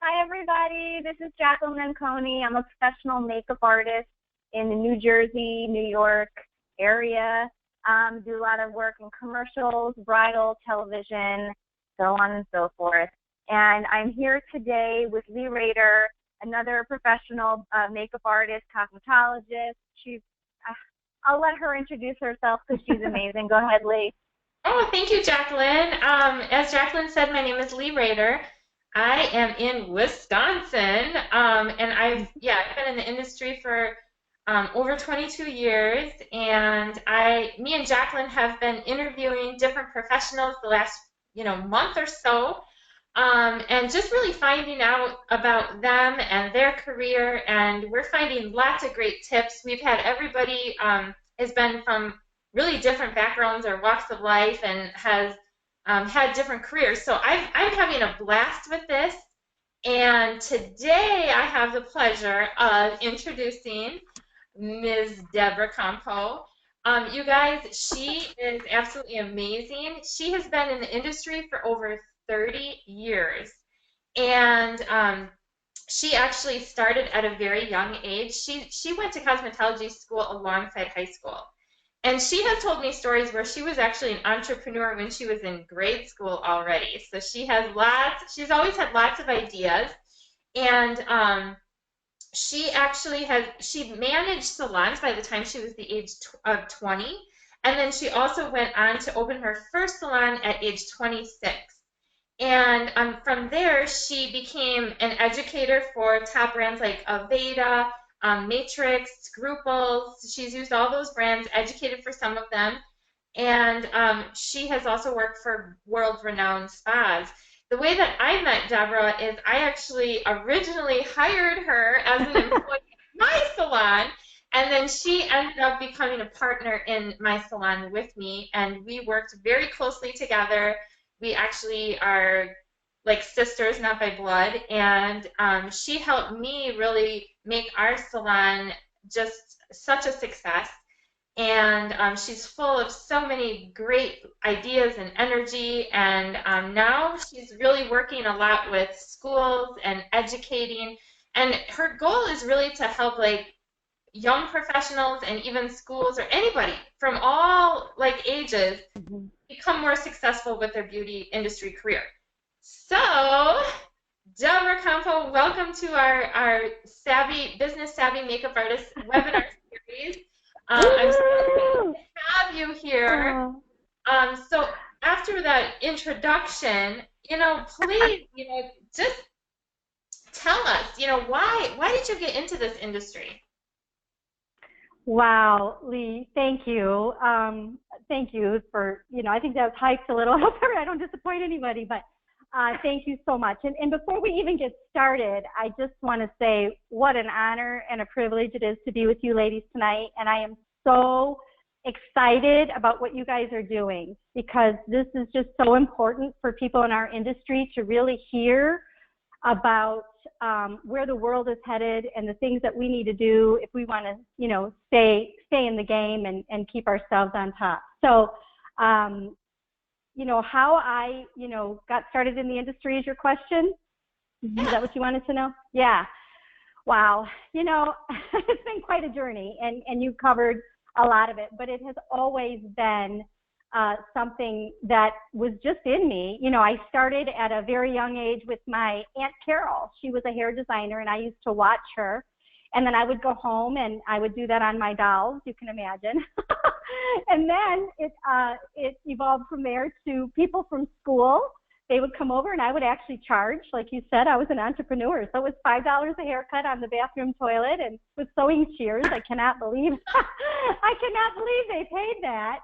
Hi, everybody. This is Jacqueline Menconi. I'm a professional makeup artist in the New Jersey, New York area. Do a lot of work in commercials, bridal, television, so on and so forth. And I'm here today with Leigh Raeder, another professional makeup artist, cosmetologist. I'll let her introduce herself because she's amazing. Go ahead, Leigh. Oh, thank you, Jacqueline. As Jacqueline said, my name is Leigh Raeder. I am in Wisconsin, and I've been in the industry for over 22 years, and me and Jacqueline have been interviewing different professionals the last month or so, and just really finding out about them and their career, and we're finding lots of great tips. We've had everybody has been from really different backgrounds or walks of life and has had different careers. So I'm having a blast with this. And today I have the pleasure of introducing Ms. Deborah Campo. You guys, she is absolutely amazing. She has been in the industry for over 30 years. And she actually started at a very young age. She went to cosmetology school alongside high school. And she has told me stories where she was actually an entrepreneur when she was in grade school already. So she's always had lots of ideas. And she managed salons by the time she was the age of 20. And then she also went on to open her first salon at age 26. And from there, she became an educator for top brands like Aveda, Matrix, Scruples. She's used all those brands, educated for some of them, and she has also worked for world-renowned spas. The way that I met Deborah is I actually originally hired her as an employee in my salon, and then she ended up becoming a partner in my salon with me, and we worked very closely together. We actually are like sisters, not by blood, and she helped me really make our salon just such a success. And she's full of so many great ideas and energy, and now she's really working a lot with schools and educating, and her goal is really to help like young professionals and even schools or anybody from all like ages become more successful with their beauty industry career. So, Deborah Campo, welcome to our Business Savvy Makeup Artist webinar series. I'm so excited to have you here. So after that introduction, please, just tell us, why did you get into this industry? Wow, Leigh, thank you. Thank you for, I think that was hyped a little. I hope I don't disappoint anybody, but thank you so much. And before we even get started, I just want to say what an honor and a privilege it is to be with you ladies tonight. And I am so excited about what you guys are doing, because this is just so important for people in our industry to really hear about where the world is headed and the things that we need to do if we want to, stay in the game and keep ourselves on top. So, how I, got started in the industry is your question? Is that what you wanted to know? Yeah. Wow. It's been quite a journey, and you covered a lot of it, but it has always been something that was just in me. I started at a very young age with my Aunt Carol. She was a hair designer, and I used to watch her. And then I would go home and I would do that on my dolls, you can imagine. And then it evolved from there to people from school. They would come over and I would actually charge. Like you said, I was an entrepreneur. So it was $5 a haircut on the bathroom toilet and with sewing shears. I cannot believe they paid that.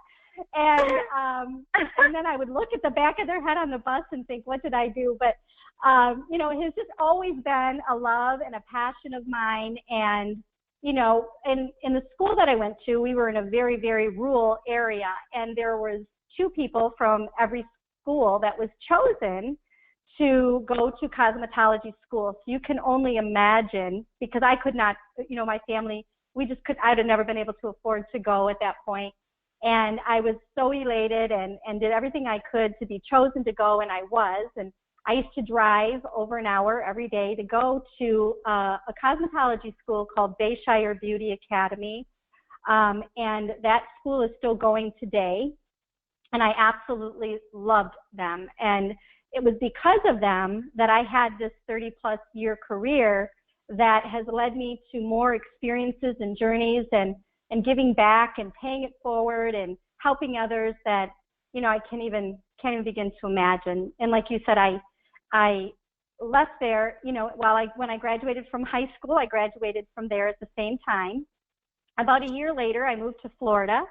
And then I would look at the back of their head on the bus and think, what did I do? But it has just always been a love and a passion of mine. And, in the school that I went to, we were in a very, very rural area. And there was 2 people from every school that was chosen to go to cosmetology school. So you can only imagine, because I could not, my family, I'd have never been able to afford to go at that point. And I was so elated and did everything I could to be chosen to go, and I was. And I used to drive over an hour every day to go to a cosmetology school called Bayshire Beauty Academy. And that school is still going today. And I absolutely loved them. And it was because of them that I had this 30-plus year career that has led me to more experiences and journeys and giving back and paying it forward and helping others that, you know, I can't even begin to imagine. And like you said, I left there, you know, when I graduated from high school, I graduated from there at the same time. About a year later, I moved to Florida.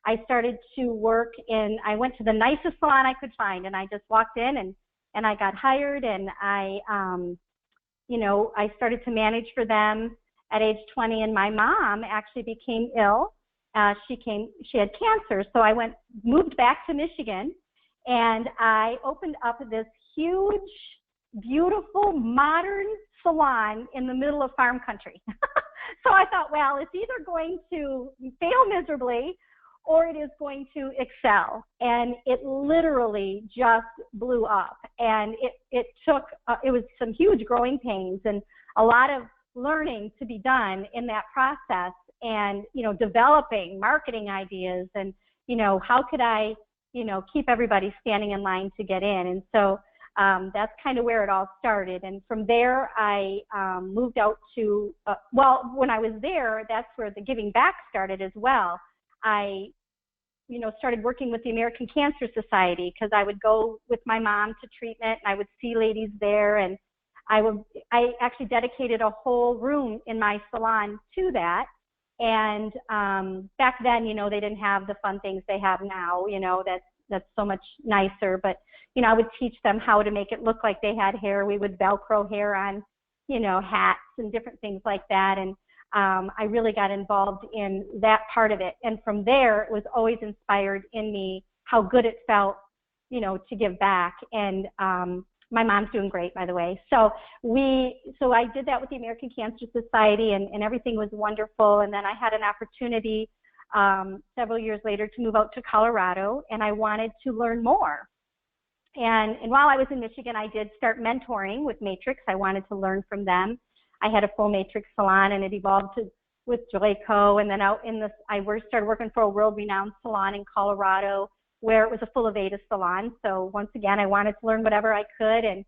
I started to work I went to the nicest salon I could find, and I just walked in and I got hired, and you know, I started to manage for them at age 20, and my mom actually became ill. She had cancer, so I moved back to Michigan, and I opened up this huge, beautiful, modern salon in the middle of farm country. So I thought, well, it's either going to fail miserably or it is going to excel. And it literally just blew up. And it was some huge growing pains and a lot of learning to be done in that process, and, you know, developing marketing ideas and, you know, how could I, you know, keep everybody standing in line to get in. And so that's kind of where it all started. And from there, I moved out to, well, when I was there, that's where the giving back started as well. I, you know, started working with the American Cancer Society because I would go with my mom to treatment and I would see ladies there, and I actually dedicated a whole room in my salon to that. And back then, you know, they didn't have the fun things they have now, you know, that's so much nicer. But, you know, I would teach them how to make it look like they had hair. We would Velcro hair on, you know, hats and different things like that. And I really got involved in that part of it. And from there, it was always inspired in me how good it felt, you know, to give back. And my mom's doing great, by the way. So I did that with the American Cancer Society, and everything was wonderful. And then I had an opportunity several years later to move out to Colorado, and I wanted to learn more. And while I was in Michigan, I did start mentoring with Matrix. I wanted to learn from them. I had a full Matrix salon, and it evolved with Joyco. And then I started working for a world-renowned salon in Colorado, where it was a full Aveda salon. So once again, I wanted to learn whatever I could, and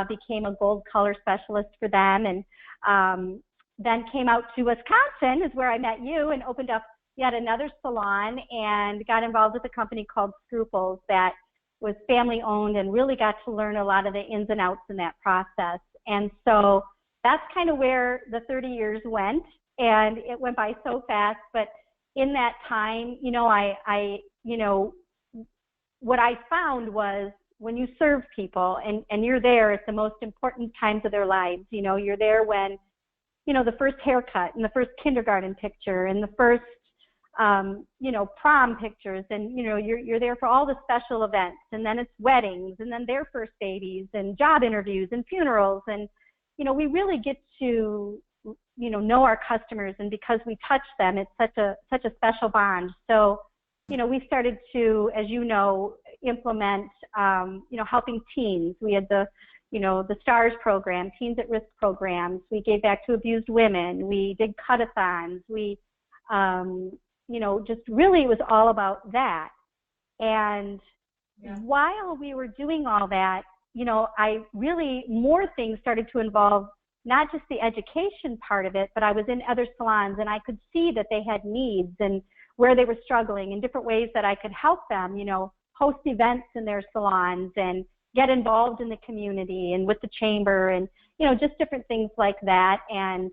became a gold color specialist for them. And then came out to Wisconsin, is where I met you, and opened up yet another salon and got involved with a company called Scruples that was family owned, and really got to learn a lot of the ins and outs in that process. And so that's kind of where the 30 years went, and it went by so fast. But in that time, you know, you know, what I found was when you serve people and you're there at the most important times of their lives, you know, you're there when, you know, the first haircut and the first kindergarten picture and the first, you know, prom pictures, and, you know, you're there for all the special events, and then it's weddings, and then their first babies and job interviews and funerals. And, you know, we really get to, you know our customers, and because we touch them, it's such a special bond. So, you know, we started to, as you know, implement, you know, helping teens. We had the, you know, the STARS program, Teens at Risk programs. We gave back to abused women. We did cut-a-thons. We, you know, just really it was all about that. And while we were doing all that, you know, more things started to involve not just the education part of it, but I was in other salons, and I could see that they had needs and where they were struggling, and different ways that I could help them, you know, host events in their salons and get involved in the community and with the chamber, and, you know, just different things like that. And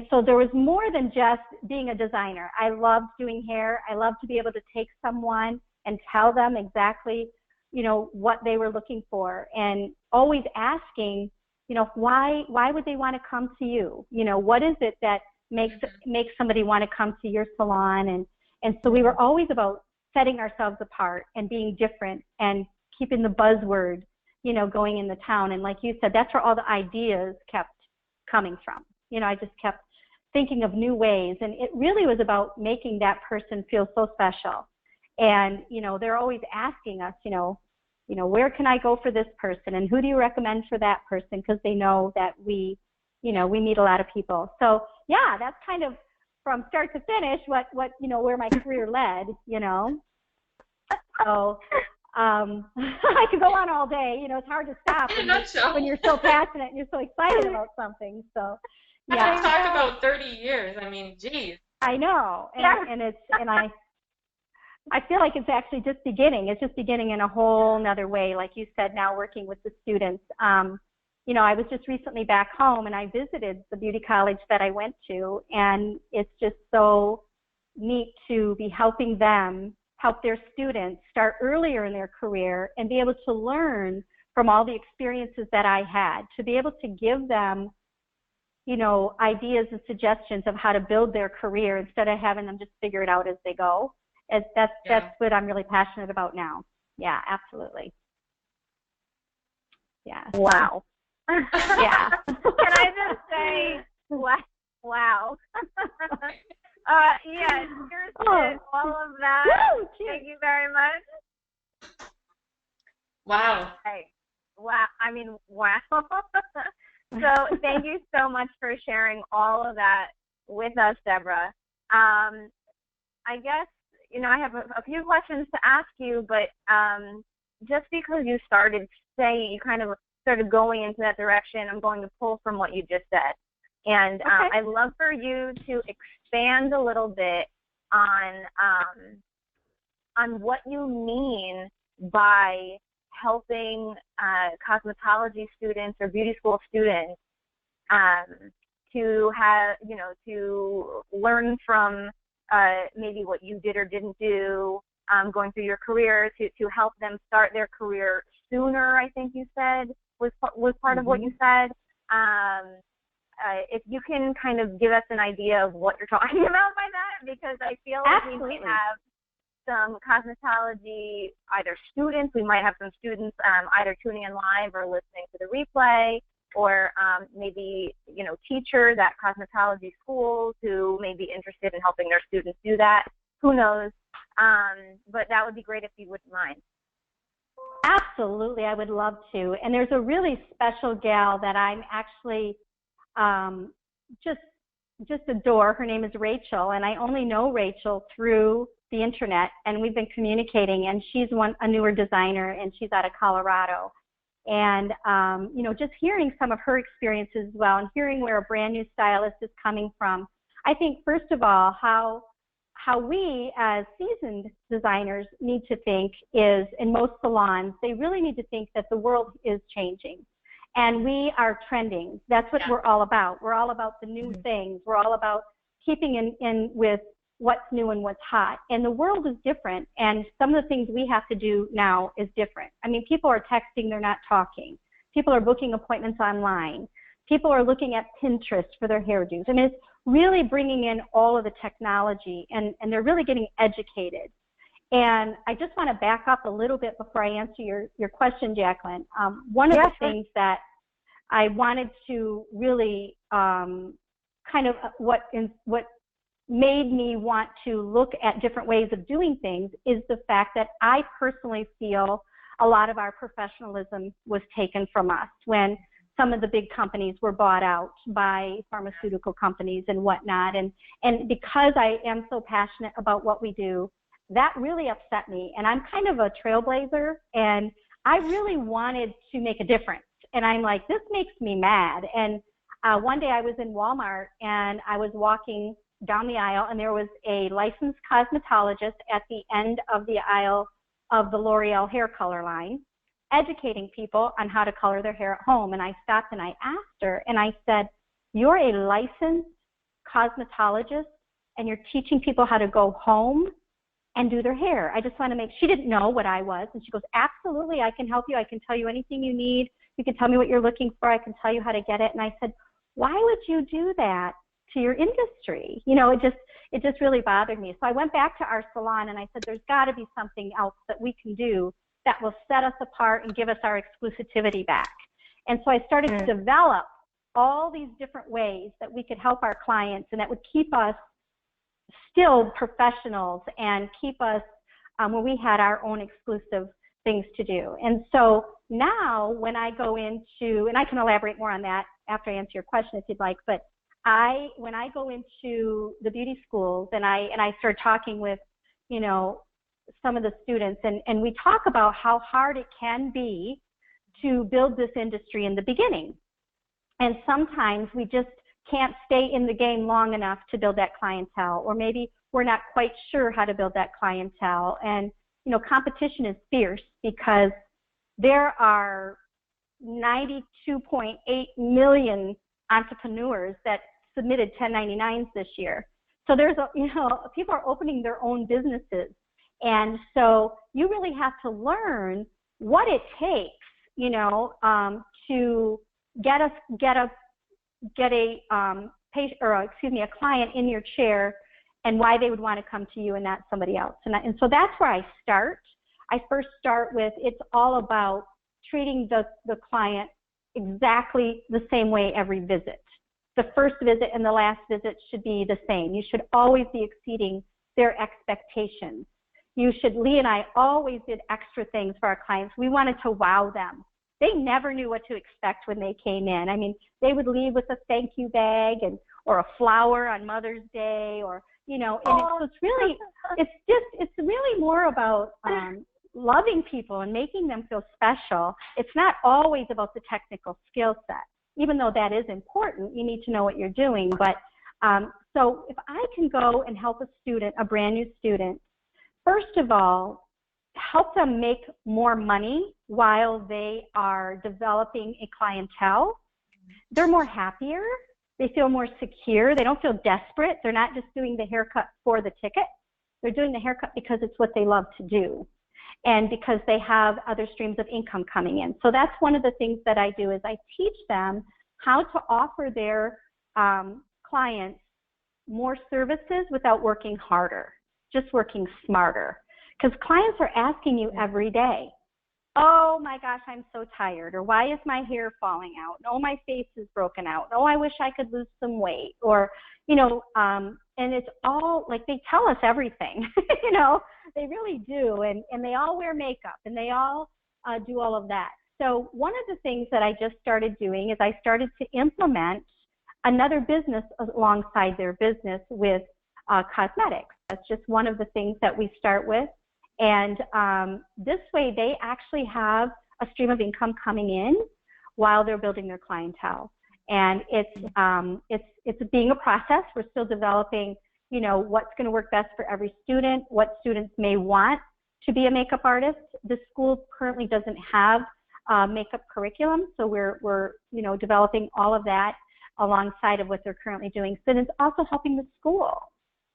so there was more than just being a designer. I loved doing hair. I loved to be able to take someone and tell them exactly, you know, what they were looking for, and always asking, you know, why would they want to come to you? You know, what is it that makes somebody want to come to your salon? And so we were always about setting ourselves apart and being different and keeping the buzzword, you know, going in the town. And like you said, that's where all the ideas kept coming from. You know, I just kept thinking of new ways, and it really was about making that person feel so special. And, you know, they're always asking us, you know, where can I go for this person, and who do you recommend for that person, because they know that we meet a lot of people. So yeah, that's kind of from start to finish where my career led. So I could go on all day. It's hard to stop when you're so passionate and you're so excited about something. So yeah. Let's talk about 30 years. I mean, geez. I know, and I feel like it's actually just beginning. It's just beginning in a whole nother way. Like you said, now working with the students. I was just recently back home and I visited the beauty college that I went to, and it's just so neat to be helping them help their students start earlier in their career and be able to learn from all the experiences that I had, to be able to give them, ideas and suggestions of how to build their career instead of having them just figure it out as they go. That's what I'm really passionate about now. Yeah, absolutely. Yeah. Wow. Yeah. Can I just say, wow. Yeah, here's all of that. Woo, thank you very much. Wow. Hey, wow. I mean, wow. So thank you so much for sharing all of that with us, Deborah. I guess, I have a few questions to ask you, but just because you started saying, you kind of started going into that direction, I'm going to pull from what you just said. And okay. I'd love for you to expand a little bit on what you mean by helping cosmetology students or beauty school students to have, to learn from maybe what you did or didn't do going through your career, to help them start their career sooner, I think you said, was part of what you said. If you can kind of give us an idea of what you're talking about by that, because I feel like Absolutely. we might have some cosmetology, either students, we might have some students either tuning in live or listening to the replay, or maybe, teachers at cosmetology schools who may be interested in helping their students do that. Who knows? But that would be great if you wouldn't mind. Absolutely, I would love to. And there's a really special gal that I'm actually just adore. Her name is Rachel, and I only know Rachel through the internet, and we've been communicating, and she's a newer designer, and she's out of Colorado. And, just hearing some of her experiences as well, and hearing where a brand new stylist is coming from, I think, first of all, how we as seasoned designers need to think is, in most salons, they really need to think that the world is changing. And we are trending. That's what we're all about. We're all about the new things. We're all about keeping in with what's new and what's hot. And the world is different, and some of the things we have to do now is different. I mean, people are texting, they're not talking. People are booking appointments online. People are looking at Pinterest for their hairdos. I mean, it's really bringing in all of the technology, and they're really getting educated. And I just want to back up a little bit before I answer your question, Jacqueline. One of the things that I wanted to really kind of what made me want to look at different ways of doing things is the fact that I personally feel a lot of our professionalism was taken from us when some of the big companies were bought out by pharmaceutical companies and whatnot. And because I am so passionate about what we do, that really upset me. And I'm kind of a trailblazer, and I really wanted to make a difference. And I'm like, this makes me mad. And one day I was in Walmart, and I was walking down the aisle, and there was a licensed cosmetologist at the end of the aisle of the L'Oreal hair color line, educating people on how to color their hair at home. And I stopped and I asked her, and I said, you're a licensed cosmetologist, and you're teaching people how to go home and do their hair. I just want to make, she didn't know what I was. And she goes, absolutely, I can help you. I can tell you anything you need. You can tell me what you're looking for. I can tell you how to get it. And I said, why would you do that to your industry? It just really bothered me. So I went back to our salon and I said, there's got to be something else that we can do that will set us apart and give us our exclusivity back. And so I started to develop all these different ways that we could help our clients and that would keep us still professionals and keep us where we had our own exclusive things to do. And so now when I go into, and I can elaborate more on that after I answer your question if you'd like, but when I go into the beauty schools and I start talking with, you know, some of the students, and we talk about how hard it can be to build this industry in the beginning. And sometimes we just can't stay in the game long enough to build that clientele, or maybe we're not quite sure how to build that clientele. And, you know, competition is fierce because there are 92.8 million entrepreneurs that submitted 1099s this year. So there's a, you know, people are opening their own businesses. And so you really have to learn what it takes, you know, to get a patient, or excuse me, a client in your chair, and why they would want to come to you and not somebody else. And so that's where I start. I first start with, it's all about treating the client exactly the same way every visit. The first visit and the last visit should be the same. You should always be exceeding their expectations. You should, Leigh and I always did extra things for our clients. We wanted to wow them. They never knew what to expect when they came in. I mean, they would leave with a thank you bag or a flower on Mother's Day, or, you know, and it's really more about loving people and making them feel special. It's not always about the technical skill set. Even though that is important, you need to know what you're doing. But so if I can go and help a student, a brand new student, first of all, help them make more money while they are developing a clientele, they're more happier. They feel more secure. They don't feel desperate. They're not just doing the haircut for the ticket. They're doing the haircut because it's what they love to do, and because they have other streams of income coming in. So that's one of the things that I do, is I teach them how to offer their clients more services without working harder, just working smarter. Because clients are asking you every day, oh my gosh, I'm so tired, or why is my hair falling out? Oh, my face is broken out. Oh, I wish I could lose some weight, or, you know, and it's all like, they tell us everything, you know, they really do. And they all wear makeup, and they all do all of that. So one of the things that I just started doing is I started to implement another business alongside their business with cosmetics. That's just one of the things that we start with. And this way they actually have a stream of income coming in while they're building their clientele. And it's being a process. We're still developing, you know, what's going to work best for every student, what students may want to be a makeup artist. The school currently doesn't have makeup curriculum, so we're you know, developing all of that alongside of what they're currently doing. So it's also helping the school.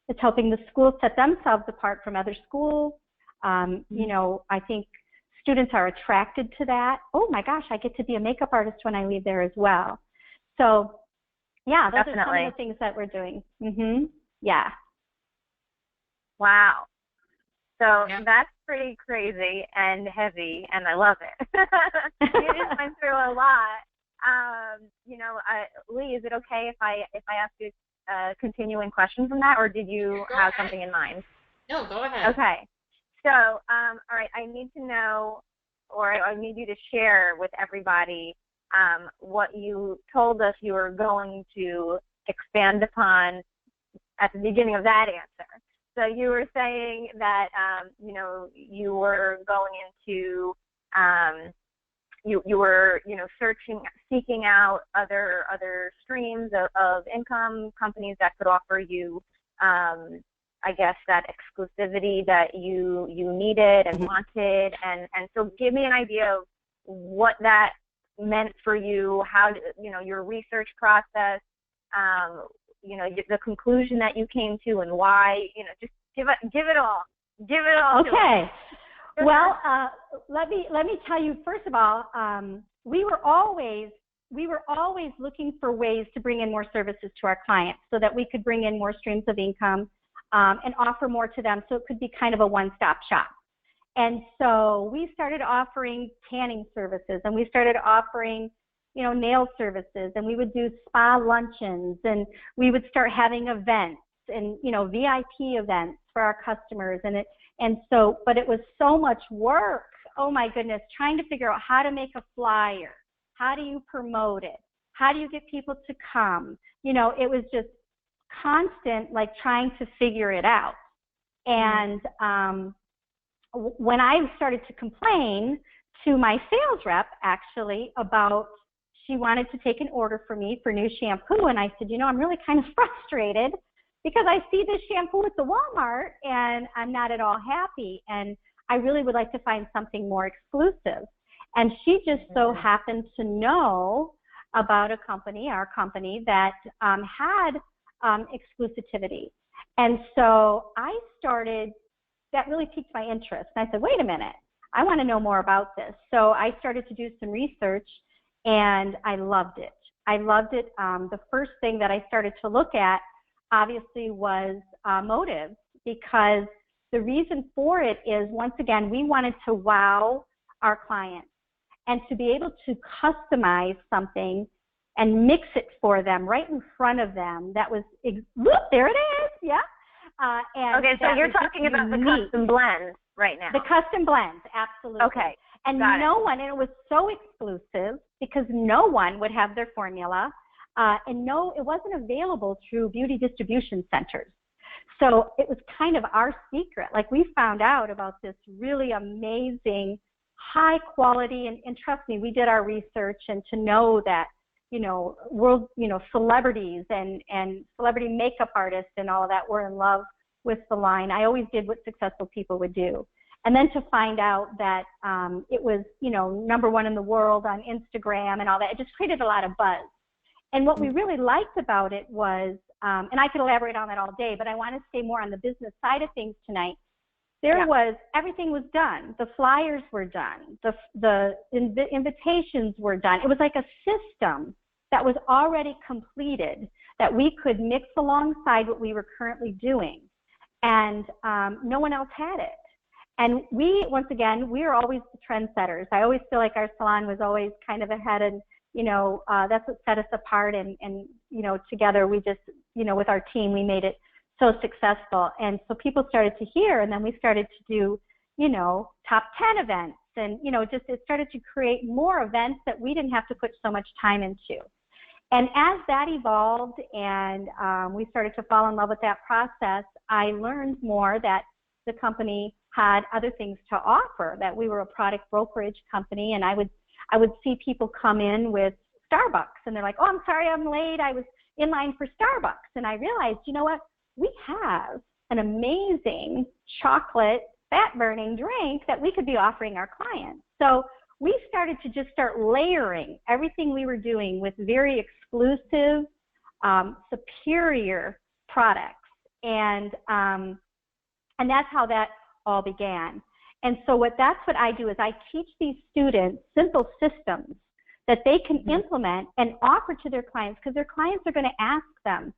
It's helping the school set themselves apart from other schools. You know, I think students are attracted to that. Oh my gosh, I get to be a makeup artist when I leave there as well. So yeah, those are some of the things that we're doing. Yeah. Wow. So that's pretty crazy and heavy, and I love it. You just went through a lot. You know, Leigh, is it okay if I ask you a continuing question from that, or did you have something in mind? No, go ahead. Okay. So, all right, I need to know, or I need you to share with everybody what you told us you were going to expand upon at the beginning of that answer. So you were saying that, you know, you were going into, you were, you know, seeking out other streams of income, companies that could offer you, I guess, that exclusivity that you needed and wanted. And so give me an idea of what that meant for you, how, you know, your research process, you know, the conclusion that you came to, and why, you know, just give it all. Give it all. Okay. Well, let me tell you, first of all, we were always looking for ways to bring in more services to our clients so that we could bring in more streams of income and offer more to them, so it could be kind of a one-stop shop. And so we started offering tanning services, and we started offering, you know, nail services, and we would do spa luncheons, and we would start having events and, you know, VIP events for our customers. But it was so much work oh my goodness, trying to figure out how to make a flyer. How do you promote it? How do you get people to come? You know, it was just constant, like trying to figure it out. And when I started to complain to my sales rep, actually, about she wanted to take an order for me for new shampoo, and I said, you know, I'm really kind of frustrated because I see this shampoo at the Walmart and I'm not at all happy, and I really would like to find something more exclusive. And she just so happened to know about a company, our company, that had exclusivity. And so I started, that really piqued my interest. And I said, wait a minute, I want to know more about this. So I started to do some research, and I loved it. I loved it. The first thing that I started to look at, obviously, was motives, because the reason for it is, once again, we wanted to wow our clients and to be able to customize something and mix it for them right in front of them. That was, whoop, there it is, yeah. And okay, so you're talking about the custom blends right now. The custom blends, absolutely. Okay, and no one, and it was so exclusive because no one would have their formula, and no, it wasn't available through beauty distribution centers. So it was kind of our secret. Like, we found out about this really amazing, high quality, and trust me, we did our research, and to know that, you know, world, you know, celebrities and celebrity makeup artists and all of that were in love with the line. I always did what successful people would do. And then to find out that it was, you know, #1 in the world on Instagram and all that, it just created a lot of buzz. And what we really liked about it was, and I could elaborate on that all day, but I want to stay more on the business side of things tonight. There was, everything was done. The flyers were done. The invitations were done. It was like a system that was already completed that we could mix alongside what we were currently doing. And no one else had it. And we, once again, we are always the trendsetters. I always feel like our salon was always kind of ahead, and, you know, that's what set us apart. And, you know, together we just, you know, with our team, we made it so successful. And so people started to hear, and then we started to do, you know, top 10 events, and, you know, just, it started to create more events that we didn't have to put so much time into. And as that evolved and we started to fall in love with that process, I learned more that the company had other things to offer, that we were a product brokerage company. And I would see people come in with Starbucks, and they're like, oh, I'm sorry, I'm late. I was in line for Starbucks. And I realized, you know what? We have an amazing chocolate fat-burning drink that we could be offering our clients. So we started to just start layering everything we were doing with very exclusive, superior products. And that's how that all began. And so that's what I do, is I teach these students simple systems that they can implement and offer to their clients, because their clients are going to ask them,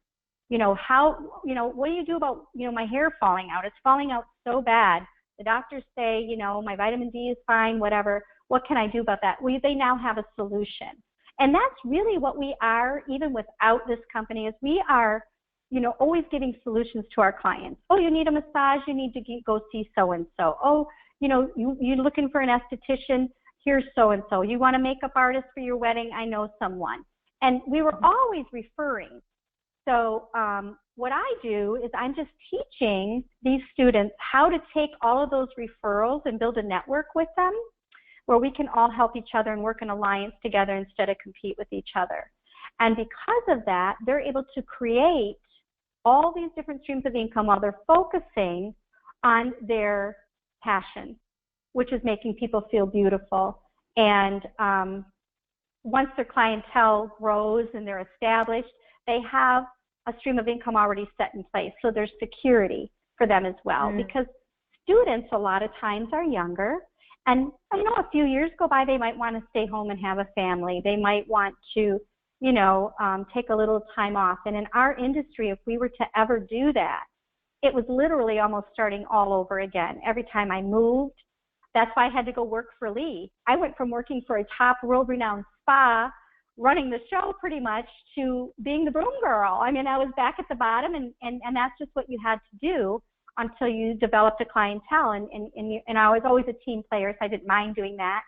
you know, how, you know, what do you do about, you know, my hair falling out? It's falling out so bad. The doctors say, you know, my vitamin D is fine, whatever. What can I do about that? Well, they now have a solution. And that's really what we are, even without this company, is we are, you know, always giving solutions to our clients. Oh, you need a massage, you need to go see so-and-so. Oh, you know, you're looking for an esthetician, here's so-and-so. You want a makeup artist for your wedding, I know someone. And we were always referring. So what I do is I'm just teaching these students how to take all of those referrals and build a network with them, where we can all help each other and work in alliance together instead of compete with each other. And because of that, they're able to create all these different streams of income while they're focusing on their passion, which is making people feel beautiful. And once their clientele grows and they're established, they have a stream of income already set in place. So there's security for them as well, because students a lot of times are younger. And, you know, a few years go by, they might want to stay home and have a family. They might want to, you know, take a little time off. And in our industry, if we were to ever do that, it was literally almost starting all over again. Every time I moved, that's why I had to go work for Leigh. I went from working for a top world-renowned spa, running the show pretty much, to being the broom girl. I mean, I was back at the bottom, and that's just what you had to do until you developed a clientele. And I was always a team player, so I didn't mind doing that,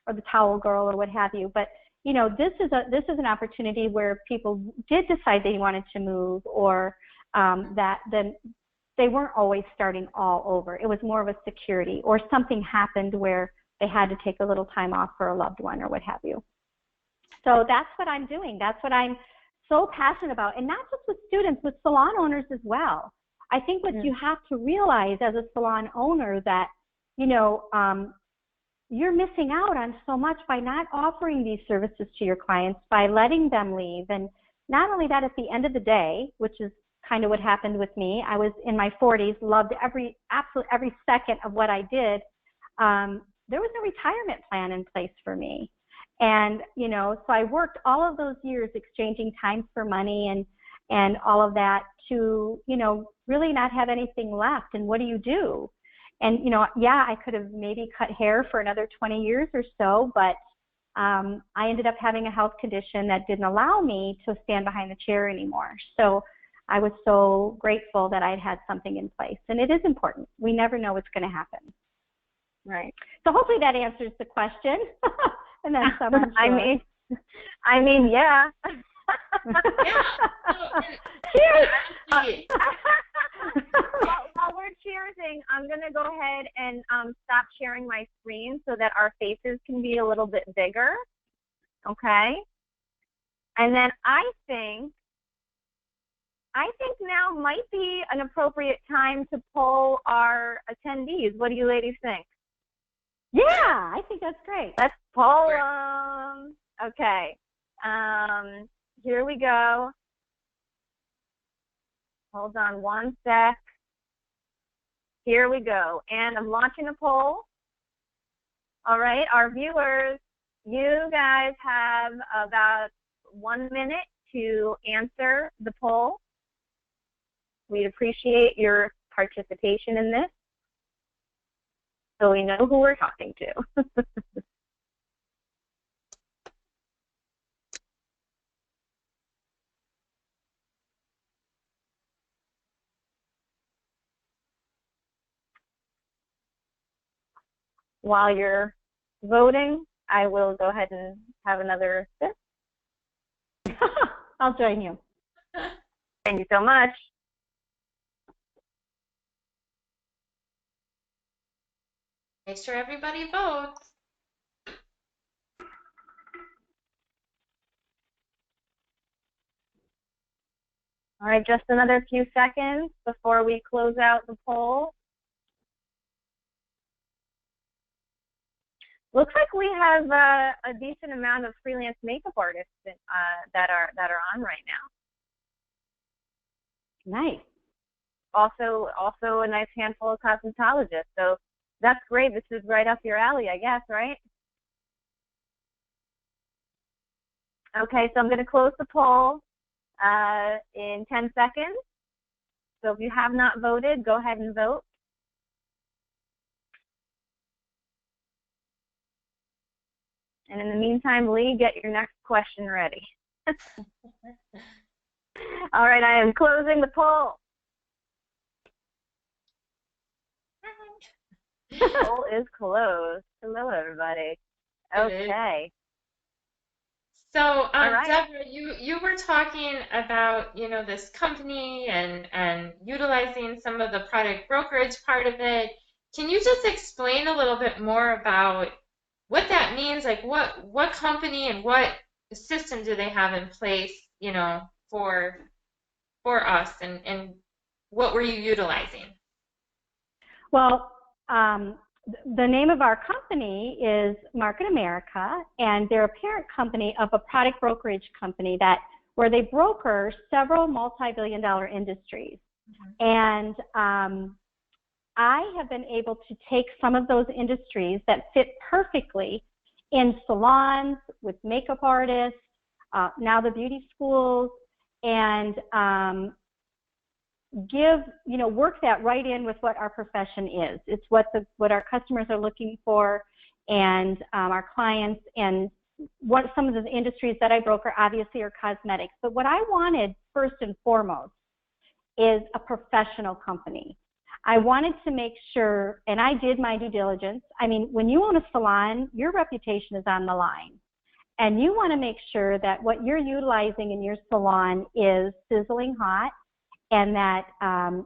or the towel girl or what have you. But you know, this is an opportunity where people did decide they wanted to move, or that then they weren't always starting all over. It was more of a security, or something happened where they had to take a little time off for a loved one or what have you. So that's what I'm doing. That's what I'm so passionate about. And not just with students, with salon owners as well. I think what you have to realize as a salon owner that, you know, you're missing out on so much by not offering these services to your clients, by letting them leave. And not only that, at the end of the day, which is kind of what happened with me, I was in my 40s, loved every second of what I did. There was no retirement plan in place for me. And, you know, so I worked all of those years exchanging time for money and all of that to, you know, really not have anything left. And what do you do? And, you know, yeah, I could have maybe cut hair for another 20 years or so, but I ended up having a health condition that didn't allow me to stand behind the chair anymore. So I was so grateful that I'd had something in place. And it is important. We never know what's going to happen. Right. So hopefully that answers the question. And then someone I mean, yeah. Cheers. While we're cheersing, I'm going to go ahead and stop sharing my screen so that our faces can be a little bit bigger. Okay? And then I think now might be an appropriate time to poll our attendees. What do you ladies think? Yeah, I think that's great. Let's poll them. Okay. Here we go. Hold on one sec. Here we go. And I'm launching a poll. All right, our viewers, you guys have about 1 minute to answer the poll. We'd appreciate your participation in this so we know who we're talking to. While you're voting, I will go ahead and have another sip. I'll join you. Thank you so much. Make sure everybody votes. All right, just another few seconds before we close out the poll. Looks like we have a decent amount of freelance makeup artists that are on right now. Nice. Also a nice handful of cosmetologists. So that's great. This is right up your alley, I guess, right? Okay, so I'm going to close the poll in 10 seconds. So if you have not voted, go ahead and vote. And in the meantime, Leigh, get your next question ready. All right, I am closing the poll. The poll is closed. Hello, everybody. Okay. So, right. Deborah, you were talking about, you know, this company and utilizing some of the product brokerage part of it. Can you just explain a little bit more about what that means? Like, what company and what system do they have in place, you know, for us, and what were you utilizing? Well, the name of our company is Market America, and they're a parent company of a product brokerage company where they broker several multi-billion-dollar industries. And I have been able to take some of those industries that fit perfectly in salons, with makeup artists, now the beauty schools, and work that right in with what our profession is. It's what our customers are looking for, and our clients, and what some of the industries that I broker obviously are cosmetics. But what I wanted first and foremost is a professional company. I wanted to make sure, and I did my due diligence. I mean, when you own a salon, your reputation is on the line. And you want to make sure that what you're utilizing in your salon is sizzling hot, and that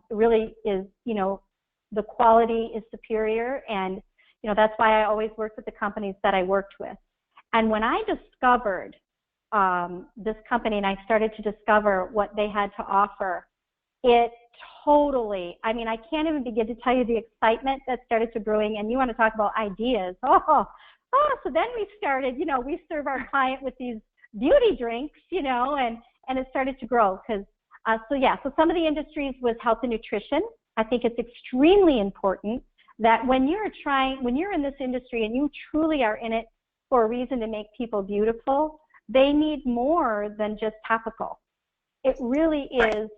really is, you know, the quality is superior. And, you know, that's why I always work with the companies that I worked with. And when I discovered this company and I started to discover what they had to offer, it totally, I mean, I can't even begin to tell you the excitement that started to brewing. And you want to talk about ideas. So then we started, you know, we serve our client with these beauty drinks, you know, and it started to grow because, so some of the industries was health and nutrition. I think it's extremely important that when you're in this industry and you truly are in it for a reason to make people beautiful, they need more than just topical. It really is,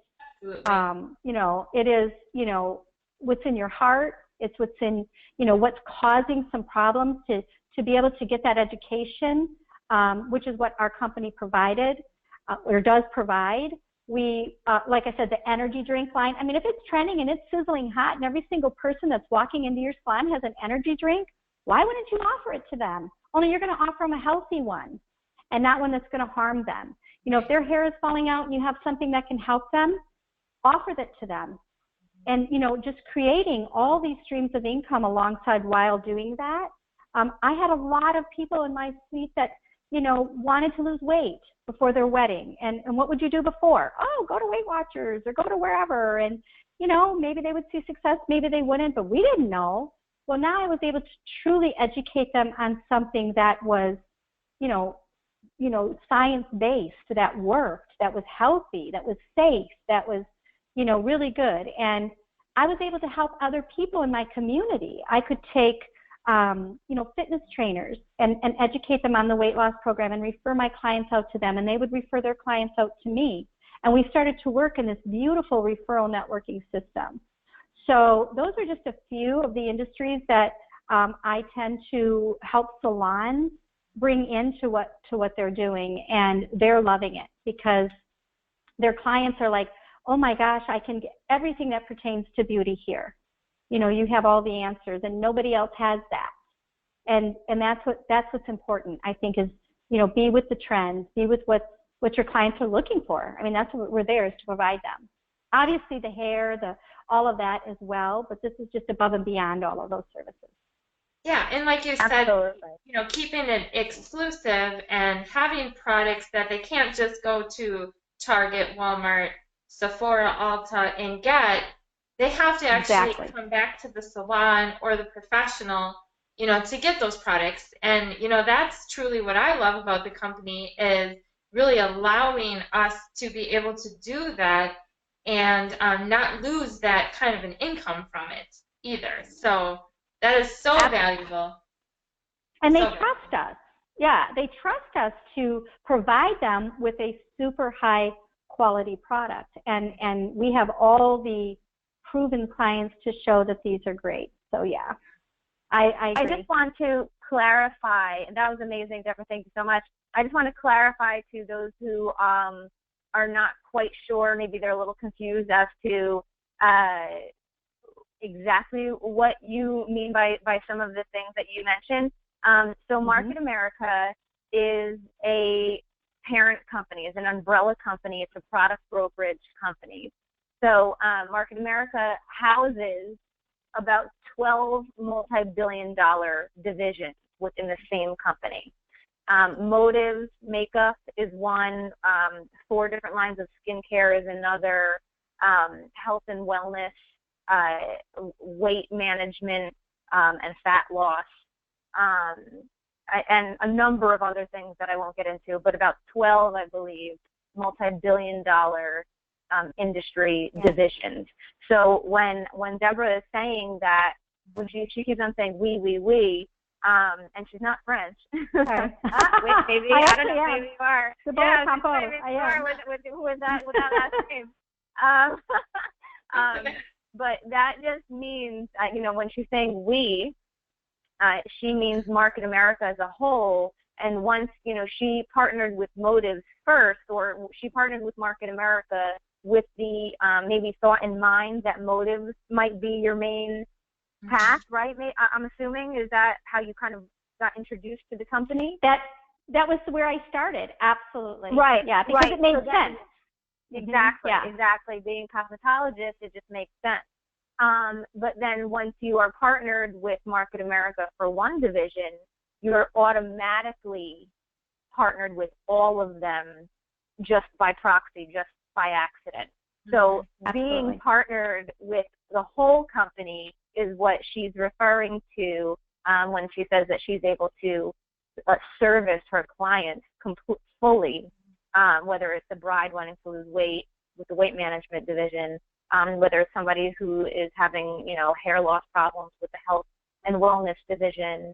you know, it is, you know, what's in your heart. It's what's in, you know, what's causing some problems to be able to get that education, which is what our company provided or does provide. We, like I said, the energy drink line. I mean, if it's trending and it's sizzling hot and every single person that's walking into your salon has an energy drink, why wouldn't you offer it to them? Only you're going to offer them a healthy one and not one that's going to harm them. You know, if their hair is falling out and you have something that can help them, offer that to them. And, you know, just creating all these streams of income alongside while doing that. I had a lot of people in my suite that, you know, wanted to lose weight before their wedding. And what would you do before? Oh, go to Weight Watchers or go to wherever. And, you know, maybe they would see success, maybe they wouldn't, but we didn't know. Well, now I was able to truly educate them on something that was, you know, science-based, that worked, that was healthy, that was safe, that was, you know, really good. And I was able to help other people in my community. I could take, you know, fitness trainers and educate them on the weight loss program and refer my clients out to them, and they would refer their clients out to me. And we started to work in this beautiful referral networking system. So those are just a few of the industries that I tend to help salons bring into what they're doing, and they're loving it because their clients are like, oh my gosh, I can get everything that pertains to beauty here. You know, you have all the answers and nobody else has that. And that's what's important, I think, is, you know, be with the trends, be with what your clients are looking for. I mean, that's what we're there, is to provide them. Obviously the hair, all of that as well, but this is just above and beyond all of those services. Yeah, and like you said, you know, keeping it exclusive and having products that they can't just go to Target, Walmart, Sephora, Ulta and get. They have to actually come back to the salon or the professional, you know, to get those products. And, you know, that's truly what I love about the company, is really allowing us to be able to do that and not lose that kind of an income from it either. So that is so valuable. And they trust us. Yeah, they trust us to provide them with a super high quality product. And we have all the proven clients to show that these are great. So yeah, I agree. I just want to clarify, and that was amazing, Deborah, thank you so much. I just want to clarify to those who are not quite sure, maybe they're a little confused as to exactly what you mean by some of the things that you mentioned. So Market America is a parent company, is an umbrella company. It's a product brokerage company. So Market America houses about 12 multi-billion-dollar divisions within the same company. Motives Makeup is one, 4 different lines of skincare is another, health and wellness, weight management, and fat loss, and a number of other things that I won't get into, but about 12, I believe, multi-billion-dollar industry divisions. So when Deborah is saying that, when she keeps on saying we, and she's not French. Right. Wait, maybe I don't know. Maybe you are. Yeah, maybe you are with that last name. But that just means, you know, when she's saying we, she means Market America as a whole. And once, you know, she partnered with Motives first, or she partnered with Market America with the maybe thought in mind that motives might be your main path, right? I'm assuming, is that how you kind of got introduced to the company? That was where I started. Absolutely. Right. Yeah, because it made sense. Exactly. Yeah. Exactly. Being a cosmetologist, it just makes sense. But then once you are partnered with Market America for one division, you're automatically partnered with all of them just by proxy, just by accident. So being partnered with the whole company is what she's referring to when she says that she's able to service her clients fully, whether it's the bride wanting to lose weight with the weight management division, whether it's somebody who is having, hair loss problems with the health and wellness division,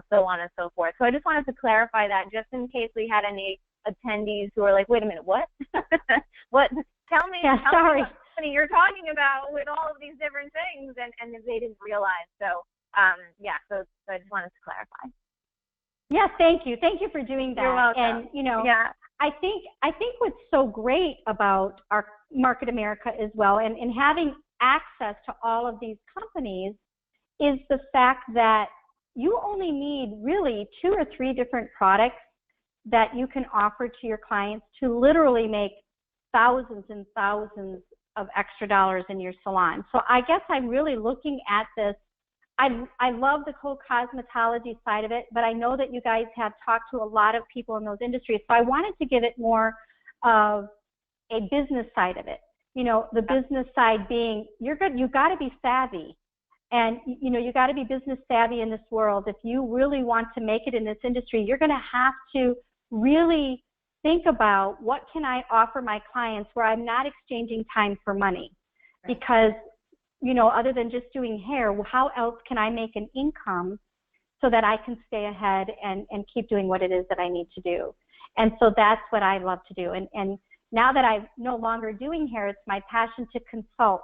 so on and so forth. So I just wanted to clarify that just in case we had any attendees who are like, wait a minute, what? What? Tell me what company you're talking about with all of these different things, and they didn't realize. So, so I just wanted to clarify. Yeah, thank you. Thank you for doing that. You're welcome. And, I think what's so great about our Market America as well, and having access to all of these companies, is the fact that you only need really 2 or 3 different products that you can offer to your clients to literally make thousands and thousands of extra dollars in your salon. So I guess I'm really looking at this. I love the whole cosmetology side of it, but I know that you guys have talked to a lot of people in those industries. So I wanted to give it more of a business side of it. The business side being, you've got to be savvy. And, you got to be business savvy in this world. If you really want to make it in this industry, you're going to have to really think about what can I offer my clients where I'm not exchanging time for money. Because, other than just doing hair, how else can I make an income so that I can stay ahead and keep doing what it is that I need to do? And so that's what I love to do. And now that I'm no longer doing hair, it's my passion to consult,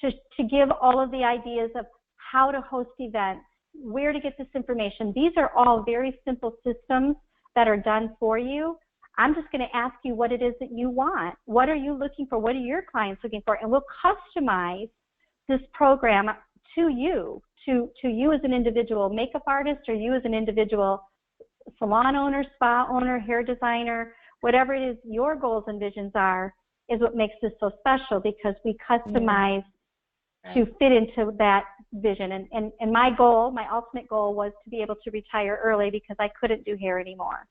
to give all of the ideas of how to host events, where to get this information. These are all very simple systems that are done for you. I'm just going to ask you what it is that you want. What are you looking for? What are your clients looking for? And we'll customize this program to you as an individual makeup artist, or you as an individual salon owner, spa owner, hair designer, whatever it is your goals and visions are, is what makes this so special, because we customize to fit into that vision. And my ultimate goal was to be able to retire early because I couldn't do hair anymore.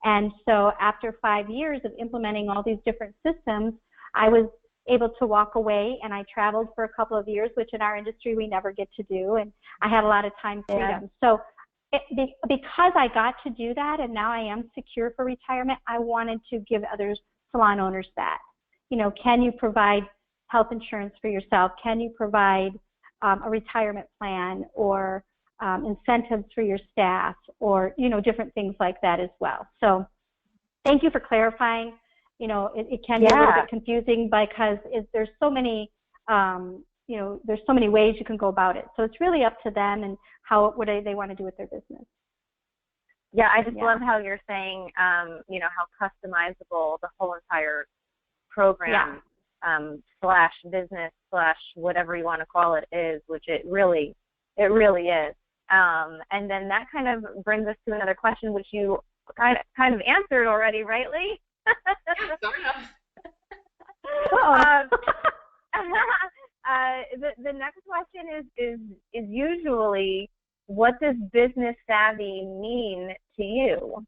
And so after 5 years of implementing all these different systems, I was able to walk away, and I traveled for a couple of years, which in our industry we never get to do, and I had a lot of time freedom. So because I got to do that, and now I am secure for retirement, I wanted to give other salon owners that. Can you provide health insurance for yourself? Can you provide a retirement plan, or incentives for your staff, or, different things like that as well? So thank you for clarifying. It can be a little bit confusing because there's so many, there's so many ways you can go about it. So it's really up to them and what they want to do with their business. Yeah, I just love how you're saying, how customizable the whole entire program / business / whatever you want to call it is, which it really is. And then that kind of brings us to another question, which you kind of answered already, right, Leigh? Yeah, sort of. The next question is usually, what does business savvy mean to you?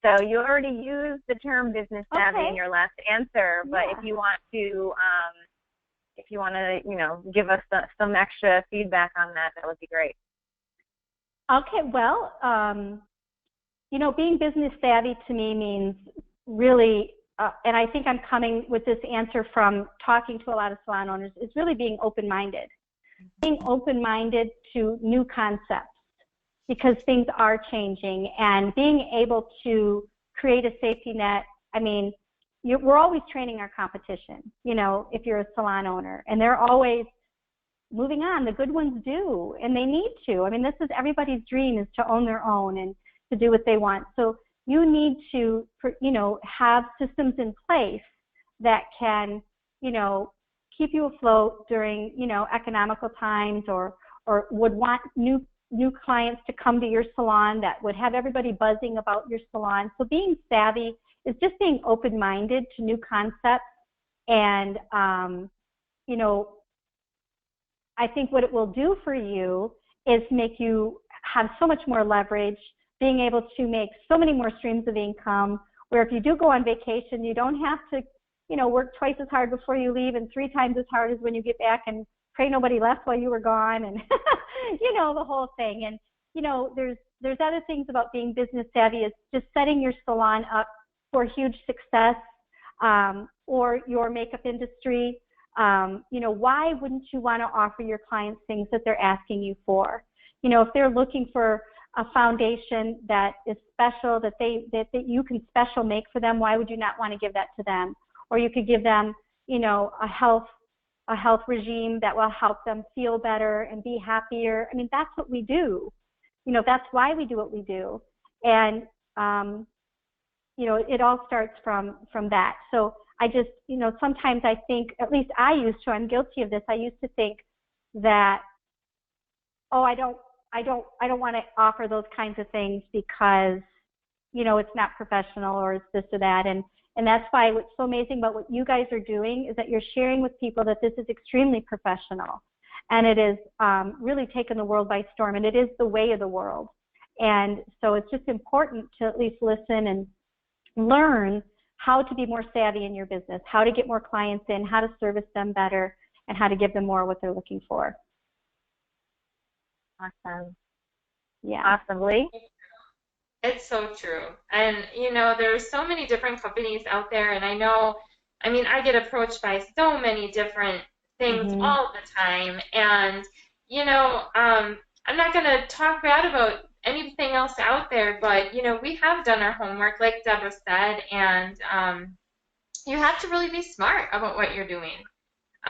So you already used the term business savvy in your last answer, but if you want to, give us some extra feedback on that, that would be great. Okay, well, being business savvy to me means really, and I think I'm coming with this answer from talking to a lot of salon owners, is really being open-minded. Being open-minded to new concepts, because things are changing, and being able to create a safety net. I mean, we're always training our competition, if you're a salon owner, and they're always moving on. The good ones do, and they need to. I mean, this is everybody's dream, is to own their own and to do what they want. So you need to, have systems in place that can, you know, keep you afloat during, you know, economical times, or would want new clients to come to your salon, that would have everybody buzzing about your salon. So being savvy is just being open-minded to new concepts. And, you know, I think what it will do for you is make you have so much more leverage, being able to make so many more streams of income, where if you do go on vacation, you don't have to, you know, work twice as hard before you leave and 3 times as hard as when you get back, and pray nobody left while you were gone, and you know, the whole thing. And you know, there's other things about being business savvy, is just setting your salon up for huge success, or your makeup industry. You know, why wouldn't you want to offer your clients things that they're asking you for? You know, if they're looking for a foundation that is special, that you can special make for them, why would you not want to give that to them? Or you could give them, you know, a health regime that will help them feel better and be happier. I mean, that's what we do. You know, that's why we do what we do. And, you know, it all starts from that. So I just, you know, sometimes I think, at least I used to, I'm guilty of this, I used to think that, oh, I don't want to offer those kinds of things because, you know, it's not professional, or it's this or that. And that's why what's so amazing about what you guys are doing is that you're sharing with people that this is extremely professional, and it is really taken the world by storm, and it is the way of the world. And so it's just important to at least listen and learn how to be more savvy in your business, how to get more clients in, how to service them better, and how to give them more what they're looking for. Awesome. Yeah. Awesome. Leigh? It's so true. And, you know, there's so many different companies out there, and I mean, I get approached by so many different things all the time. And, you know, I'm not going to talk bad about anything else out there, but, you know, we have done our homework, like Deborah said, and you have to really be smart about what you're doing.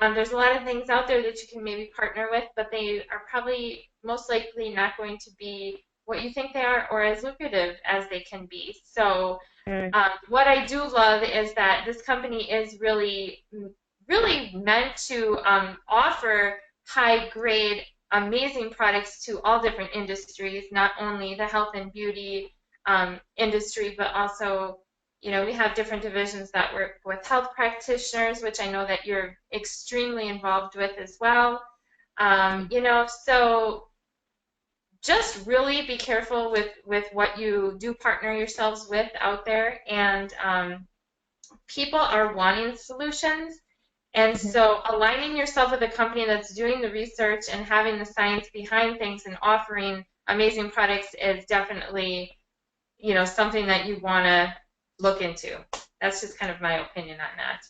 There's a lot of things out there that you can maybe partner with, but they are probably most likely not going to be what you think they are, or as lucrative as they can be. So what I do love is that this company is really meant to offer high-grade, amazing products to all different industries, not only the health and beauty industry, but also, you know, we have different divisions that work with health practitioners, which I know that you're extremely involved with as well. You know, so just really be careful with what you do partner yourselves with out there. And people are wanting solutions. And so aligning yourself with a company that's doing the research and having the science behind things and offering amazing products is definitely, you know, something that you want to look into. That's just kind of my opinion on that.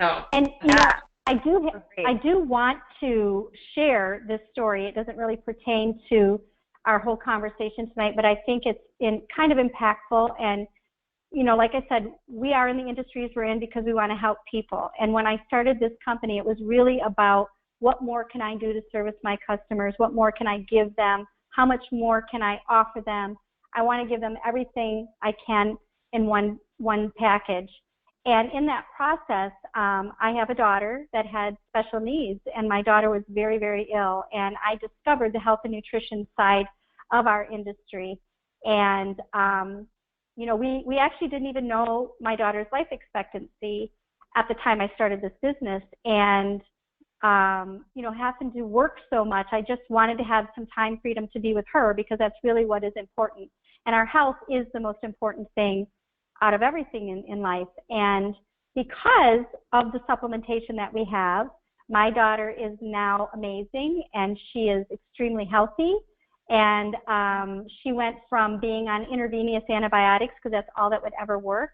So, and you know, I do want to share this story. It doesn't really pertain to our whole conversation tonight, but I think it's kind of impactful. And, you know, like I said, we are in the industries we're in because we want to help people. And when I started this company, it was really about what more can I do to service my customers? What more can I give them? How much more can I offer them? I want to give them everything I can in one package. And in that process, I have a daughter that had special needs, and my daughter was very, very ill. And I discovered the health and nutrition side of our industry. And, you know, we actually didn't even know my daughter's life expectancy at the time I started this business. And, you know, happened to work so much, I just wanted to have some time freedom to be with her, because that's really what is important. And our health is the most important thing out of everything in life. And because of the supplementation that we have, my daughter is now amazing, and she is extremely healthy. And she went from being on intravenous antibiotics, because that's all that would ever work,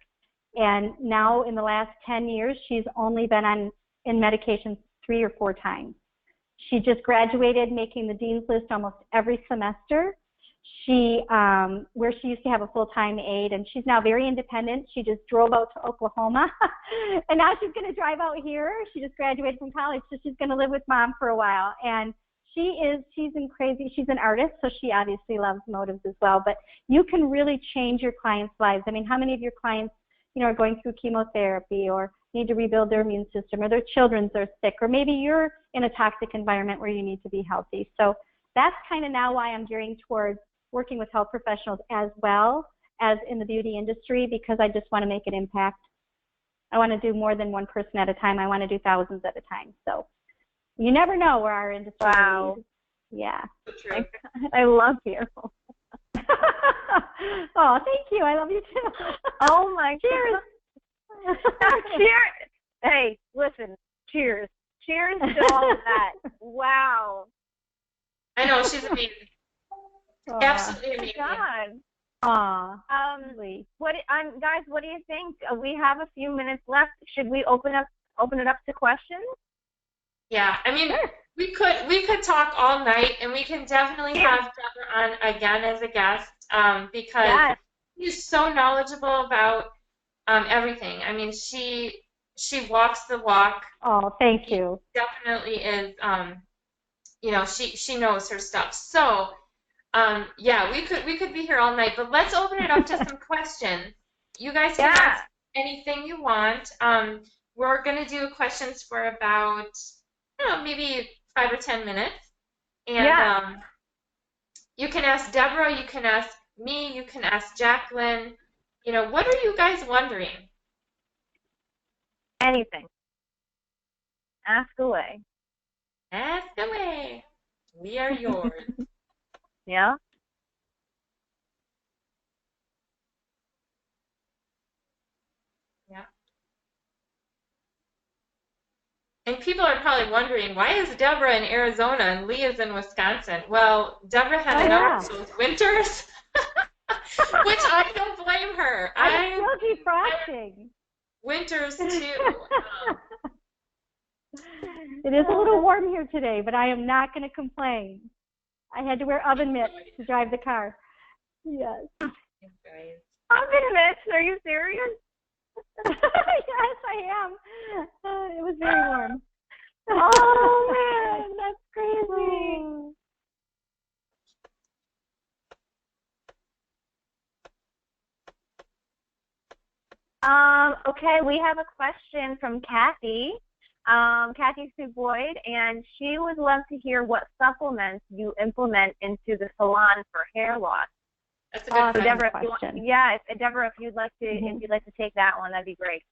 and now in the last 10 years, she's only been in medications 3 or 4 times. She just graduated, making the dean's list almost every semester. She, where she used to have a full-time aide, and she's now very independent. She just drove out to Oklahoma, and now she's going to drive out here. She just graduated from college, so she's going to live with mom for a while. And she's an artist, so she obviously loves motives as well. But you can really change your clients' lives. I mean, how many of your clients, you know, are going through chemotherapy or need to rebuild their immune system, or their children's are sick, or maybe you're in a toxic environment where you need to be healthy. So that's kind of now why I'm gearing towards working with health professionals as well as in the beauty industry, because I just want to make an impact. I want to do more than one person at a time. I want to do thousands at a time. So you never know where our industry is. Yeah. I love you. Oh, thank you. I love you too. Oh my Cheers. Cheers. Hey, listen. Cheers. Cheers to all of that. Wow. I know, she's amazing. Absolutely amazing. God. Aw. Guys, what do you think? We have a few minutes left. Should we open it up to questions? Yeah, I mean, we could talk all night, and we can definitely have Deborah on again as a guest, because she's so knowledgeable about everything. I mean, she walks the walk. Oh, thank you. She definitely is. You know, she knows her stuff. So, yeah, we could be here all night, but let's open it up to some questions. You guys can ask anything you want. We're gonna do questions for about, I don't know, maybe 5 or 10 minutes. And you can ask Deborah, you can ask me, you can ask Jacqueline. You know, what are you guys wondering? Anything. Ask away. Ask away. We are yours. Yeah? Yeah. And people are probably wondering, why is Deborah in Arizona and Leigh is in Wisconsin? Well, Deborah had enough of those winters, which I don't blame her. I'm still defrosting. Winters too. It is a little warm here today, but I am not going to complain. I had to wear oven mitts to drive the car. Yes. Oven mitts? Are you serious? Yes, I am. It was very warm. Oh, man, that's crazy. Okay, we have a question from Kathy. Kathy Sue Boyd, and she would love to hear what supplements you implement into the salon for hair loss. That's a good Deborah, question. Deborah, if you'd like to take that one, that'd be great.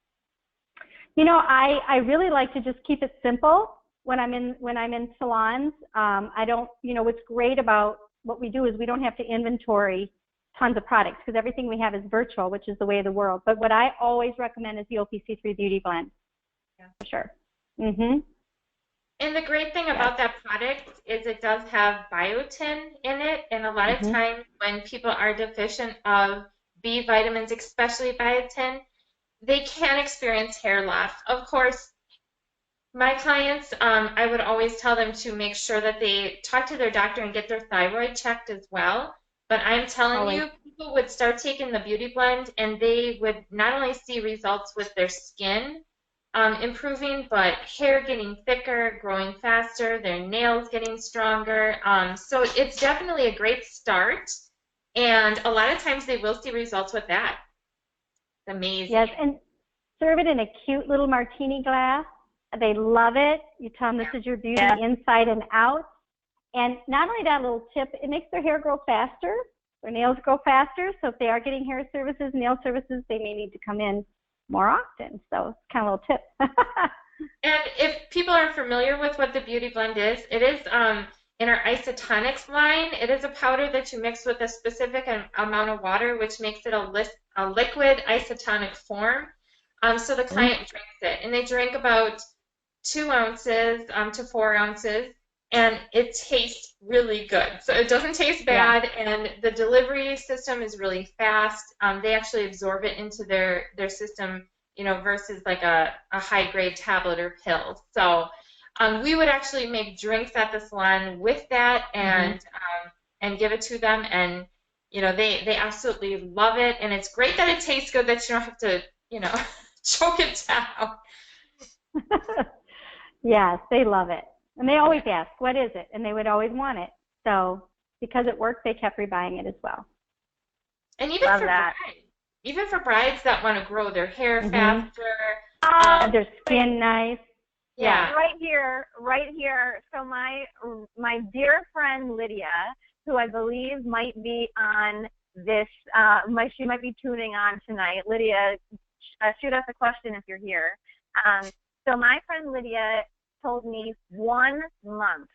You know, I really like to just keep it simple when I'm in salons. I don't, you know, what's great about what we do is we don't have to inventory tons of products because everything we have is virtual, which is the way of the world. But what I always recommend is the OPC3 Beauty Blend. Yeah, for sure. And the great thing about that product is it does have biotin in it, and a lot of times when people are deficient of B vitamins, especially biotin, they can experience hair loss. Of course, my clients, I would always tell them to make sure that they talk to their doctor and get their thyroid checked as well. But I'm telling you, people would start taking the Beauty Blend, and they would not only see results with their skin improving, but hair getting thicker, growing faster, their nails getting stronger. So it's definitely a great start, and a lot of times they will see results with that. It's amazing. Yes, and serve it in a cute little martini glass. They love it. You tell them this is your beauty inside and out. And not only that little tip, it makes their hair grow faster, their nails grow faster. So if they are getting hair services, nail services, they may need to come in more often. So it's kind of a little tip. And if people are familiar with what the Beauty Blend is, it is in our isotonics line. It is a powder that you mix with a specific amount of water, which makes it a liquid isotonic form. So the client drinks it, and they drink about 2 ounces to 4 ounces, and it tastes really good. So it doesn't taste bad, and the delivery system is really fast. They actually absorb it into their system, you know, versus like a high-grade tablet or pill. So we would actually make drinks at the salon with that and give it to them, and you know, they absolutely love it, and it's great that it tastes good that you don't have to, you know, choke it down. Yes, they love it. And they always ask, what is it? And they would always want it. So because it worked, they kept rebuying it as well. And even for brides that want to grow their hair faster, Have their skin nice. Yeah. Right here. So my dear friend Lydia, who I believe might be on this, she might be tuning on tonight. Lydia, shoot us a question if you're here. So my friend Lydia told me 1 month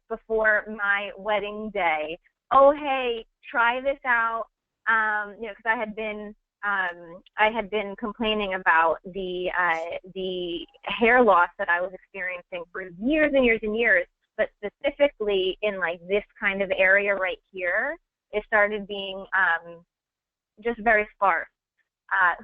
before my wedding day, oh hey, try this out. Because I had been complaining about the hair loss that I was experiencing for years and years and years, but specifically in like this kind of area right here, it started being just very sparse.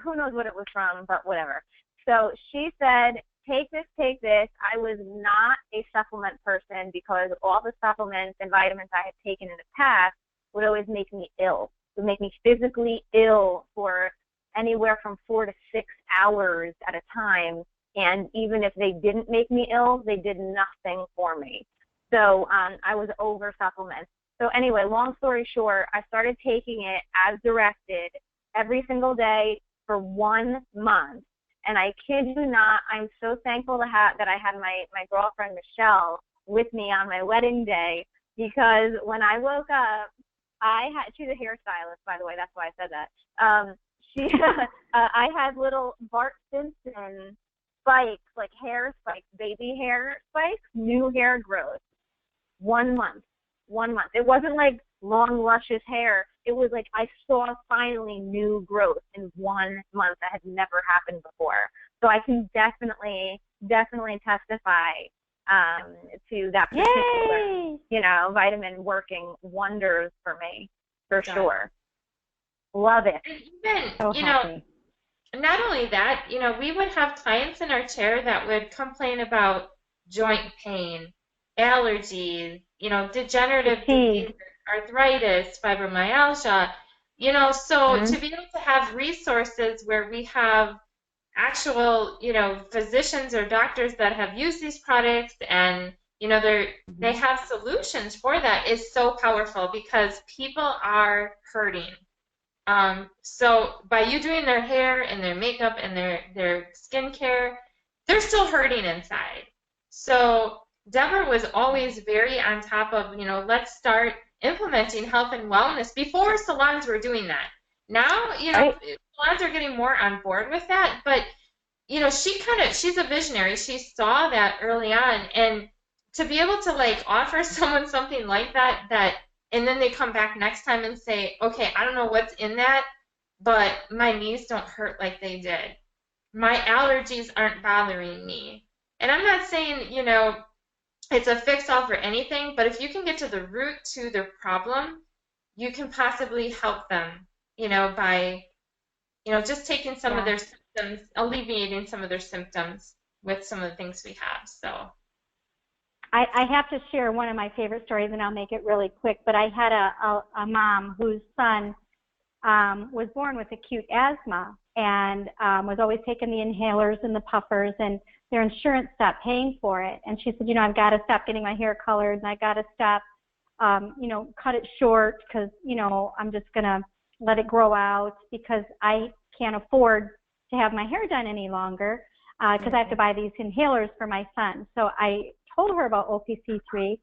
Who knows what it was from, but whatever. So she said, take this. I was not a supplement person because all the supplements and vitamins I had taken in the past would always make me ill. It would make me physically ill for anywhere from 4 to 6 hours at a time. And even if they didn't make me ill, they did nothing for me. So I was over supplements. So anyway, long story short, I started taking it as directed every single day for 1 month. And I kid you not, I'm so thankful that I had my girlfriend Michelle with me on my wedding day, because when I woke up, she's a hairstylist, by the way, that's why I said that. I had little Bart Simpson spikes, like hair spikes, baby hair spikes, new hair growth. 1 month. It wasn't like long, luscious hair. It was like I saw finally new growth in 1 month that had never happened before. So I can definitely testify to that particular, vitamin working wonders for me, for sure. Love it. And even, not only that, we would have clients in our chair that would complain about joint pain, allergies, degenerative diseases, arthritis, fibromyalgia, so to be able to have resources where we have actual, physicians or doctors that have used these products and, they have solutions for that is so powerful, because people are hurting. So by you doing their hair and their makeup and their skincare, they're still hurting inside. So Deborah was always very on top of, let's start implementing health and wellness before salons were doing that. Now, salons are getting more on board with that, but, she's a visionary. She saw that early on, and to be able to offer someone something like that, and then they come back next time and say, okay, I don't know what's in that, but my knees don't hurt like they did. My allergies aren't bothering me. And I'm not saying, it's a fix-all for anything, but if you can get to the root to their problem, you can possibly help them, by, just taking some of their symptoms, alleviating some of their symptoms with some of the things we have. So I have to share one of my favorite stories, and I'll make it really quick, but I had a mom whose son was born with acute asthma and was always taking the inhalers and the puffers, and their insurance stopped paying for it. And she said, I've got to stop getting my hair colored, and I got to stop, cut it short because, I'm just going to let it grow out because I can't afford to have my hair done any longer because I have to buy these inhalers for my son. So I told her about OPC3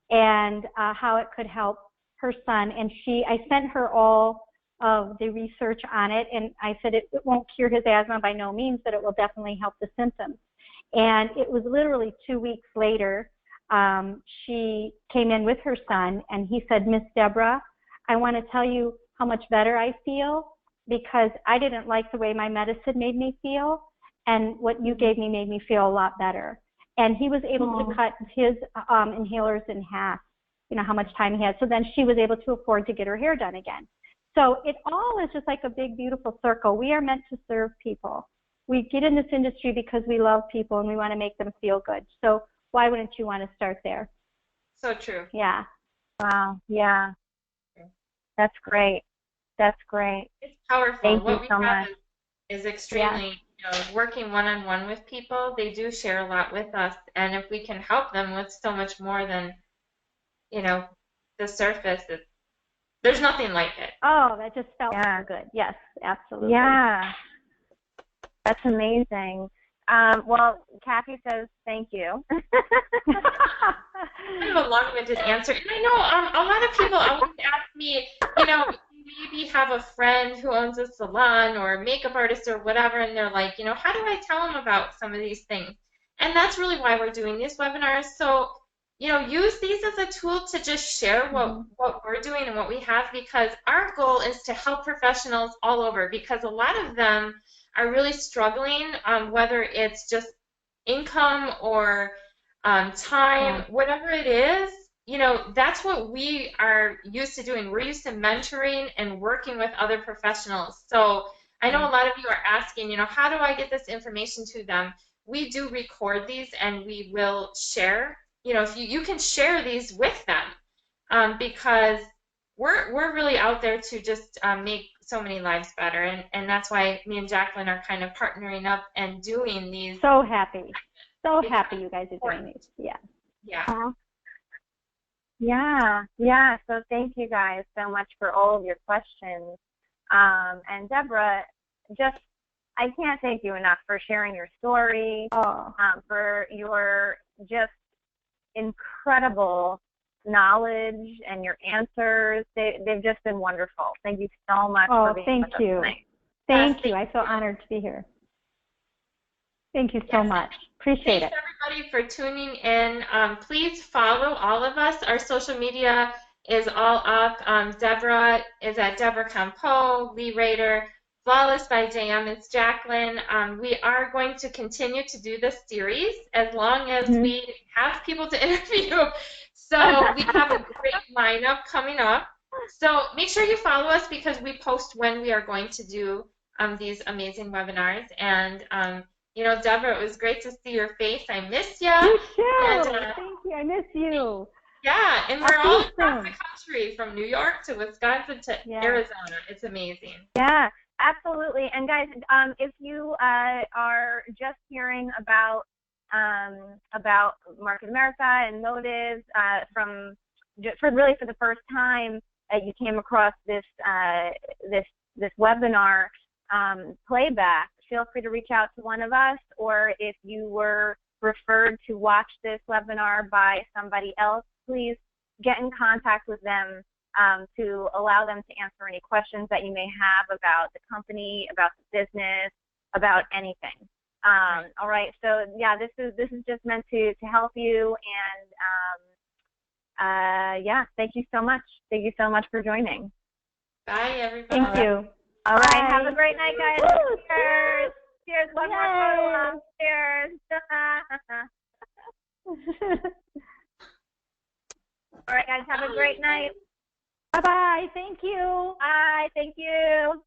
and how it could help her son. And I sent her all of the research on it. And I said, it won't cure his asthma by no means, but it will definitely help the symptoms. And it was literally 2 weeks later, she came in with her son, and he said, Miss Deborah, I want to tell you how much better I feel because I didn't like the way my medicine made me feel, and what you gave me made me feel a lot better. And he was able to cut his inhalers in half, how much time he had. So then she was able to afford to get her hair done again. So it all is just like a big, beautiful circle. We are meant to serve people. We get in this industry because we love people and we want to make them feel good. So why wouldn't you want to start there? So true. Yeah. Wow. Yeah. That's great. That's great. It's powerful. Thank you we so have much. is extremely, working one-on-one with people. They do share a lot with us. And if we can help them with so much more than, the surface, there's nothing like it. Oh, that just felt so good. Yes, absolutely. Yeah. That's amazing. Well, Kathy says thank you. Kind of a long-winded answer. And I know a lot of people always ask me, you know, you maybe have a friend who owns a salon or a makeup artist or whatever, and they're like, you know, how do I tell them about some of these things? And that's really why we're doing these webinars. So, you know, use these as a tool to just share what we're doing and what we have, because our goal is to help professionals all over, because a lot of them are really struggling, whether it's just income or time, whatever it is. You know, that's what we are used to doing. We're used to mentoring and working with other professionals. So I know a lot of you are asking, you know, how do I get this information to them? We do record these and we will share. You know, if you can share these with them, because we're really out there to just make so many lives better, and that's why me and Jacqueline are kind of partnering up and doing these. So happy you guys are doing these. Yeah. Yeah. Yeah. So thank you guys so much for all of your questions. And Deborah, I can't thank you enough for sharing your story, for your just incredible knowledge and your answers. They've just been wonderful. Thank you so much for being with us tonight. Thank you. I feel honored to be here. Thank you so much. Appreciate it. Thanks, everybody, for tuning in. Please follow all of us. Our social media is all up. Deborah is at Deborah Campo, Leigh Raeder, Flawless by JM is Jacqueline. We are going to continue to do this series as long as we have people to interview. So we have a great lineup coming up. So make sure you follow us, because we post when we are going to do these amazing webinars. And you know, Deborah, it was great to see your face. I miss you. You too. And, thank you. I miss you. Yeah, and we're all across the country, from New York to Wisconsin to Arizona. It's amazing. Yeah, absolutely. And guys, if you are just hearing about Market America and motives for the first time, you came across this webinar playback, feel free to reach out to one of us, or if you were referred to watch this webinar by somebody else, please get in contact with them to allow them to answer any questions that you may have about the company, about the business, about anything. All right, so yeah, this is just meant to help you, and yeah, thank you so much. Thank you so much for joining. Bye, everybody. Thank you. All right, have a great night, guys. Cheers. Cheers. One more photo. Cheers. All right, guys, have a great night. Bye-bye. Thank you. Bye. Thank you.